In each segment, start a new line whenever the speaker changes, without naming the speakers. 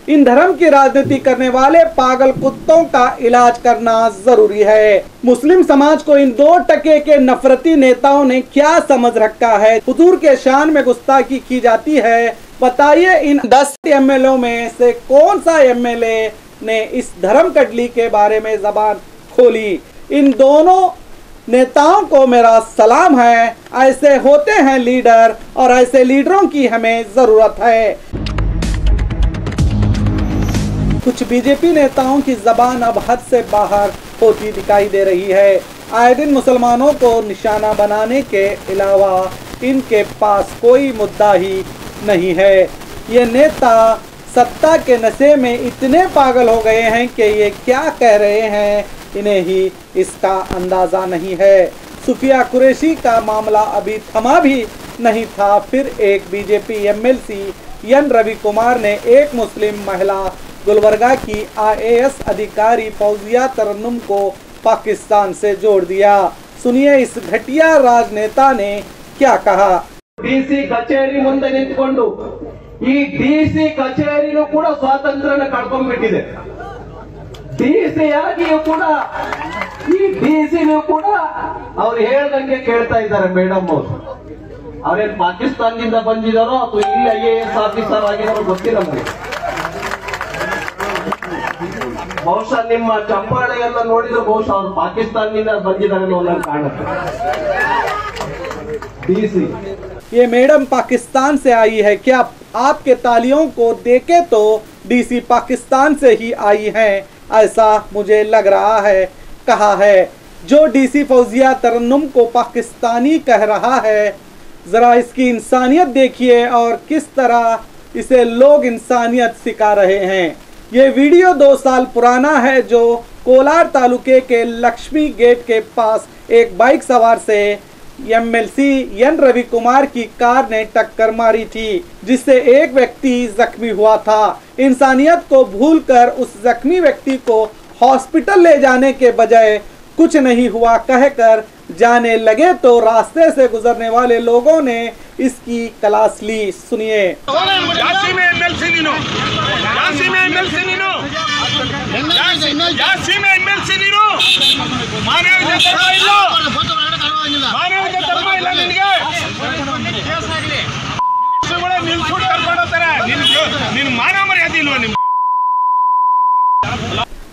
इन धर्म की राजनीति करने वाले पागल कुत्तों का इलाज करना जरूरी है। मुस्लिम समाज को इन 2 टके के नफरती नेताओं ने क्या समझ रखा है? हुजूर के शान में गुस्ताखी की जाती है। बताइए, इन 10 एमएलए में से कौन सा एमएलए ने इस धर्म कटली के बारे में जबान खोली? इन दोनों नेताओं को मेरा सलाम है। ऐसे होते हैं लीडर, और ऐसे लीडरों की हमें जरूरत है। कुछ बीजेपी नेताओं की जबान अब हद से बाहर होती दिखाई दे रही है। आए दिन मुसलमानों को निशाना बनाने के अलावा इनके पास कोई मुद्दा ही नहीं है। ये नेता सत्ता के नशे में इतने पागल हो गए हैं कि ये क्या कह रहे हैं इन्हें ही इसका अंदाजा नहीं है। सुफिया कुरैशी का मामला अभी थमा भी नहीं था, फिर एक BJP MLC N Ravi Kumar ने एक मुस्लिम महिला गुलबर्गा की IAS अधिकारी फौजिया तरन्नुम को पाकिस्तान से जोड़ दिया। सुनिए इस घटिया राजनेता ने क्या कहा।
DC ಕಚೇರಿ ಮುಂದೆ ನಿಂತುಕೊಂಡು ಈ DC ಕಚೇರಿನೂ ಕೂಡ ಸ್ವಾತಂತ್ರ್ಯನ ಕಳ್ಕೊಂಡ್ಬಿಟ್ಟಿದೆ। DC ಆಗಿಯೂ ಕೂಡ ಈ DCನೂ ಕೂಡ ಅವ್ರು ಹೇಳ್ದಂಗೆ ಕೇಳ್ತಾ ಇದ್ದಾರೆ ಮೇಡಮ್ ಅವರು। ಅವರೇನು ಪಾಕಿಸ್ತಾನದಿಂದ ಬಂದಿದ್ದಾರೋ ಅಥವಾ ಇಲ್ಲಿ IAS ಆಫೀಸರ್ ಆಗಿದ್ದಾರೋ ಗೊತ್ತಿಲ್ಲ ನಮಗೆ। ಬಹುಶಃ ನಿಮ್ಮ ಚಪ್ಪಾಳೆಯನ್ನ ನೋಡಿದ್ರೆ ಬಹುಶಃ ಅವರು ಪಾಕಿಸ್ತಾನದಿಂದ ಬಂದಿದ್ದಾರೆ ಅನ್ನೋ ಕಾಣುತ್ತೆ। DC
ये मैडम पाकिस्तान से आई है क्या? आपके तालियों को देखे तो DC पाकिस्तान से ही आई हैं, ऐसा मुझे लग रहा है। कहा है जो DC फौजिया तरन्नुम को पाकिस्तानी कह रहा है, जरा इसकी इंसानियत देखिए और किस तरह इसे लोग इंसानियत सिखा रहे हैं। ये वीडियो 2 साल पुराना है, जो कोलार तालुके के लक्ष्मी गेट के पास एक बाइक सवार से एमएलसी एन रवि कुमार की कार ने टक्कर मारी थी, जिससे एक व्यक्ति जख्मी हुआ था। इंसानियत को भूलकर उस जख्मी व्यक्ति को हॉस्पिटल ले जाने के बजाय कुछ नहीं हुआ कहकर जाने लगे तो रास्ते से गुजरने वाले लोगों ने इसकी क्लास ली। सुनिए।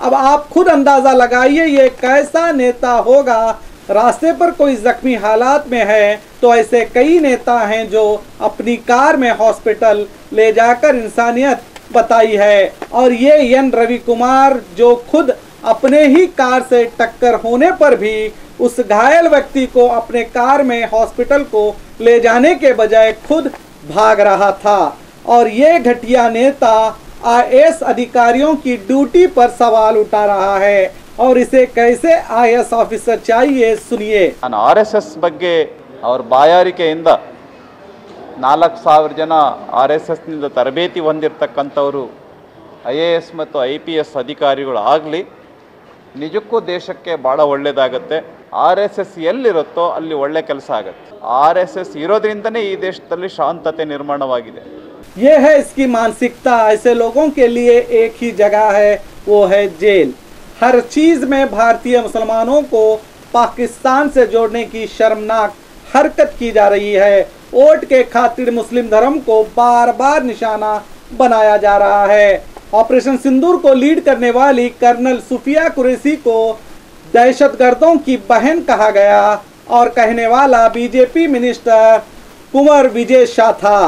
अब आप खुद अंदाजा लगाइए ये कैसा नेता होगा। रास्ते पर कोई जख्मी हालात में है तो ऐसे कई नेता हैं जो अपनी कार में हॉस्पिटल ले जाकर इंसानियत बताई है, और ये एन रवि कुमार जो खुद अपने ही कार से टक्कर होने पर भी उस घायल व्यक्ति को अपने कार में हॉस्पिटल को ले जाने के बजाय खुद भाग रहा था। और ये घटिया नेता IAS अधिकारियों की ड्यूटी पर सवाल उठा रहा है, और इसे कैसे IAS ऑफिसर चाहिए सुनिए।
RSS ಬಗ್ಗೆ ಅವರ ಬಾಯಾರಿಕೆಯಿಂದ 4000 ಜನ RSS ನಿಂದ ತರಬೇತಿ ಹೊಂದಿರತಕ್ಕಂತವರು IAS ಮತ್ತು IPS ಅಧಿಕಾರಿಗಳು ಆಗಲಿ ನಿಜಕ್ಕೂ ದೇಶಕ್ಕೆ ಬಹಳ ಒಳ್ಳೆಯದಾಗುತ್ತೆ। RSS ಎಲ್ಲಿರುತ್ತೋ ಅಲ್ಲಿ ಒಳ್ಳೆ ಕೆಲಸ ಆಗುತ್ತೆ। RSS ಇರೋದ್ರಿಂದನೇ ಈ ದೇಶದಲ್ಲಿ ಶಾಂತತೆ ನಿರ್ಮಾಣವಾಗಿದೆ।
ये है इसकी मानसिकता। ऐसे लोगों के लिए एक ही जगह है, वो है जेल। हर चीज में भारतीय मुसलमानों को पाकिस्तान से जोड़ने की शर्मनाक हरकत की जा रही है। वोट के खातिर मुस्लिम धर्म को बार बार निशाना बनाया जा रहा है। ऑपरेशन सिंदूर को लीड करने वाली कर्नल सुफिया कुरैशी को दहशतगर्दों की बहन कहा गया, और कहने वाला बीजेपी मिनिस्टर कुंवर विजय शाह था।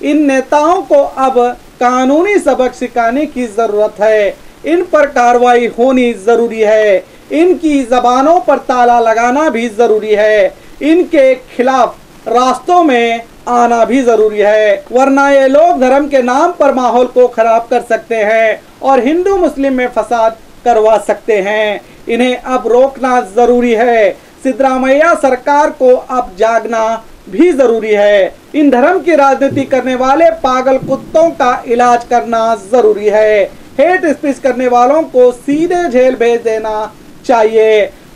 इन नेताओं को अब कानूनी सबक सिखाने की जरूरत है। इन पर कार्रवाई होनी जरूरी है। इनकी जबानों पर ताला लगाना भी जरूरी है। इनके खिलाफ रास्तों में आना भी जरूरी है, वरना ये लोग धर्म के नाम पर माहौल को खराब कर सकते हैं और हिंदू मुस्लिम में फसाद करवा सकते हैं। इन्हें अब रोकना जरूरी है। सिद्धरामैया सरकार को अब जागना भी जरूरी है। इन धर्म की राजनीति करने वाले पागल कुत्तों का इलाज करना जरूरी है। हेट स्पीच करने वालों को सीधे जेल भेज देना चाहिए।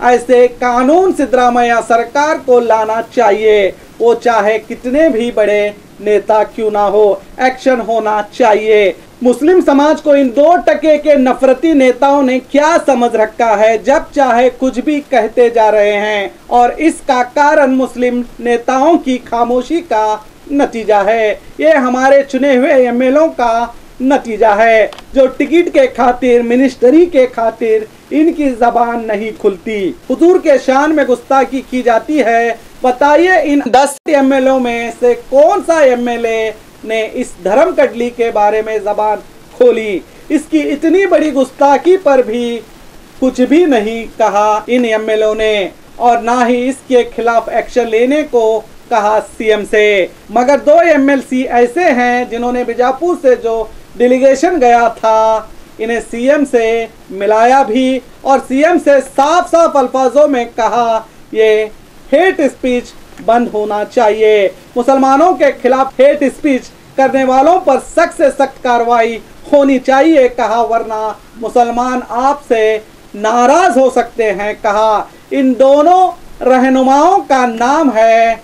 ऐसे कानून सिद्धरामैया सरकार को लाना चाहिए, वो चाहे कितने भी बड़े नेता क्यों ना हो। एक्शन होना चाहिए। मुस्लिम समाज को इन 2% के नफरती नेताओं ने क्या समझ रखा है, जब चाहे कुछ भी कहते जा रहे हैं, और इसका कारण मुस्लिम नेताओं की खामोशी का नतीजा है। ये हमारे चुने हुए एमएलओ का नतीजा है, जो टिकट के खातिर, मिनिस्ट्री के खातिर इनकी जबान नहीं खुलती। हुजूर के शान में गुस्ताखी की जाती है। बताइए इन 10 एमएलओ में से कौन सा एमएलए ने इस धर्म कटली के बारे में जबान खोली? इसकी इतनी बड़ी गुस्ताखी पर भी कुछ भी नहीं कहा इन एमएलओ ने, और ना ही इसके खिलाफ एक्शन लेने को कहा सीएम से। मगर 2 एमएलसी ऐसे हैं जिन्होंने बीजापुर से जो डेलीगेशन गया था, इन्हें सीएम से मिलाया भी, और सीएम से साफ साफ अल्फाजों में कहा ये हेट स्पीच बंद होना चाहिए। मुसलमानों के खिलाफ हेट स्पीच करने वालों पर सख्त से सख्त कार्रवाई होनी चाहिए कहा, वरना मुसलमान आपसे नाराज हो सकते हैं कहा। इन दोनों रहनुमाओं का नाम है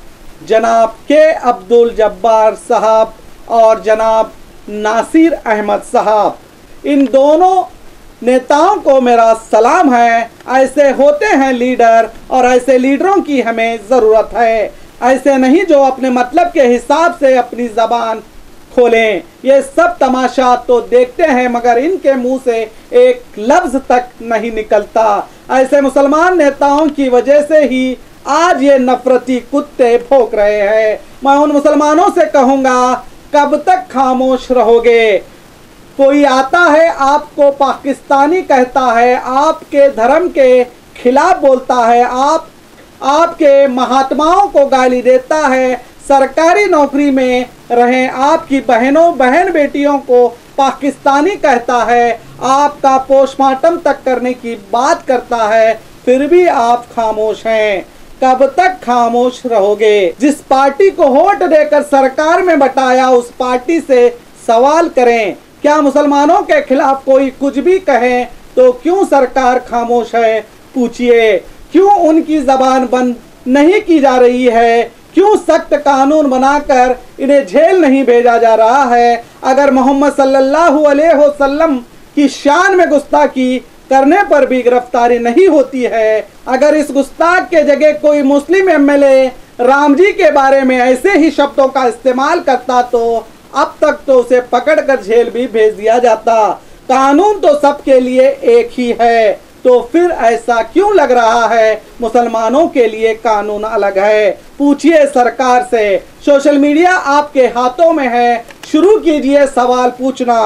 जनाब के अब्दुल जब्बार साहब और जनाब नासिर अहमद साहब। इन दोनों नेताओं को मेरा सलाम है। ऐसे होते हैं लीडर, और ऐसे लीडरों की हमें ज़रूरत है। ऐसे नहीं जो अपने मतलब के हिसाब से अपनी ज़बान खोलें। ये सब तमाशा तो देखते हैं, मगर इनके मुंह से एक लफ्ज़ तक नहीं निकलता। ऐसे मुसलमान नेताओं की वजह से ही आज ये नफरती कुत्ते भौंक रहे हैं। मैं उन मुसलमानों से कहूँगा, कब तक खामोश रहोगे? कोई आता है, आपको पाकिस्तानी कहता है, आपके धर्म के खिलाफ बोलता है, आपके महात्माओं को गाली देता है, सरकारी नौकरी में रहें आपकी बहन बेटियों को पाकिस्तानी कहता है, आपका पोस्टमार्टम तक करने की बात करता है, फिर भी आप खामोश हैं। कब तक खामोश रहोगे? जिस पार्टी को वोट देकर सरकार में बटाया, उस पार्टी से सवाल करें, क्या मुसलमानों के खिलाफ कोई कुछ भी कहे तो क्यों सरकार खामोश है? पूछिए, क्यों उनकी जबान बंद नहीं की जा रही है? क्यों सख्त कानून बनाकर इन्हें जेल नहीं भेजा जा रहा है? अगर मोहम्मद सल्लल्लाहु अलैहि वसल्लम की शान में गुस्ताखी करने पर भी गिरफ्तारी नहीं होती है, अगर इस गुस्ताख के जगह कोई मुस्लिम एमएलए राम जी के बारे में ऐसे ही शब्दों का इस्तेमाल करता तो अब तक तो उसे पकड़कर जेल भी भेज दिया जाता। कानून तो सबके लिए एक ही है, तो फिर ऐसा क्यों लग रहा है मुसलमानों के लिए कानून अलग है? पूछिए सरकार से। सोशल मीडिया आपके हाथों में है, शुरू कीजिए सवाल पूछना।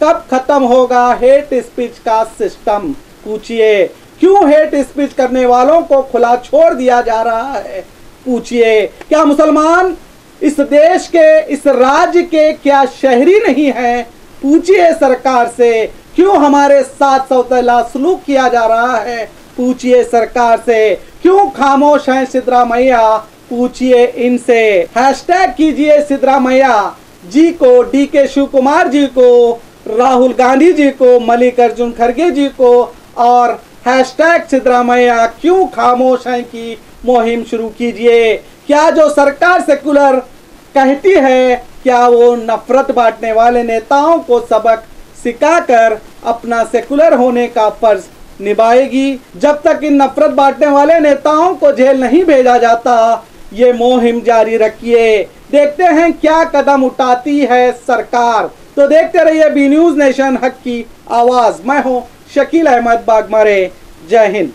कब खत्म होगा हेट स्पीच का सिस्टम? पूछिए, क्यों हेट स्पीच करने वालों को खुला छोड़ दिया जा रहा है? पूछिए, क्या मुसलमान इस देश के, इस राज्य के क्या शहरी नहीं है? पूछिए सरकार से। क्यों हमारे साथ सौतेला सलूक किया जा रहा है? पूछिए सरकार से। क्यों खामोश हैं सिद्धरामैया? पूछिए इनसे। हैशटैग कीजिए सिद्धरामैया जी को, डीके शिव कुमार जी को, राहुल गांधी जी को, मल्लिकार्जुन खड़गे जी को, और हैशटैग सिद्धरामैया क्यों खामोश हैं की मुहिम शुरू कीजिए। क्या जो सरकार सेकुलर कहती है, क्या वो नफरत बांटने वाले नेताओं को सबक सिखाकर अपना सेकुलर होने का फर्ज निभाएगी? जब तक इन नफरत बांटने वाले नेताओं को जेल नहीं भेजा जाता, ये मुहिम जारी रखिए। देखते हैं क्या कदम उठाती है सरकार। तो देखते रहिए बी न्यूज़ नेशन, हक की आवाज़। मैं हूँ शकील अहमद बागमारे। जय हिंद।